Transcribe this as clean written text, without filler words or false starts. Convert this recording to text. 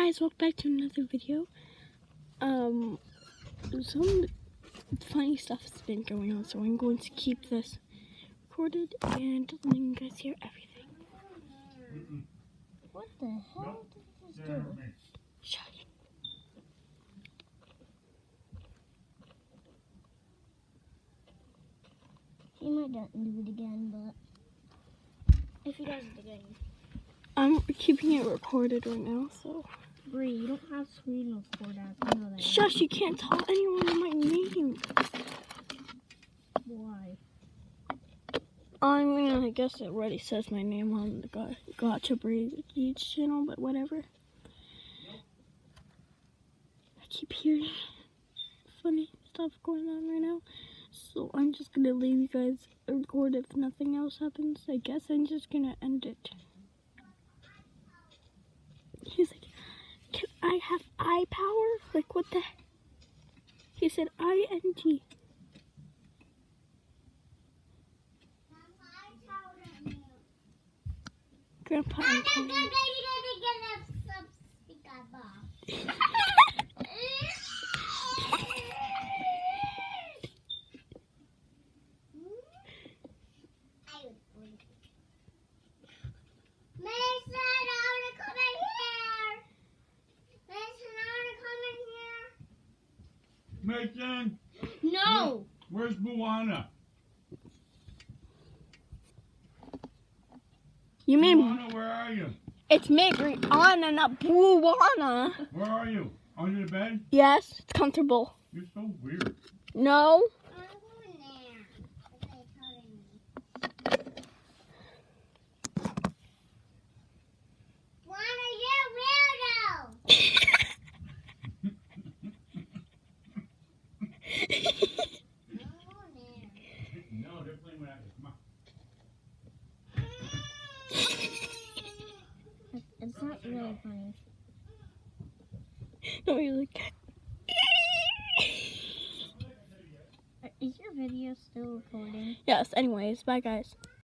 guys, welcome back to another video. Some funny stuff has been going on, so I'm going to keep this recorded and letting you guys hear everything. What the hell did this do? Shush. He might not do it again, but if he does it again. I'm keeping it recorded right now, so. Bree, you don't have screen record app, you know that. Shush, you can't tell anyone my name. Why? I mean, I guess it already says my name on the Gotcha Bree channel, but whatever. I keep hearing funny stuff going on right now, so I'm just gonna leave you guys a record if nothing else happens. I guess I'm just gonna end it. He's like, can I have eye power? Like, what the heck? He said ING. Grandpa and Tony. Mason! No! Where's Buwana? You mean Buwana, where are you? it's me, Brianna, not Buwana? Where are you? Under the bed? Yes, it's comfortable. You're so weird. No. No, they're playing with that. Come on. It's not really funny. No, you're like. Is your video still recording? Yes. Anyways, bye guys.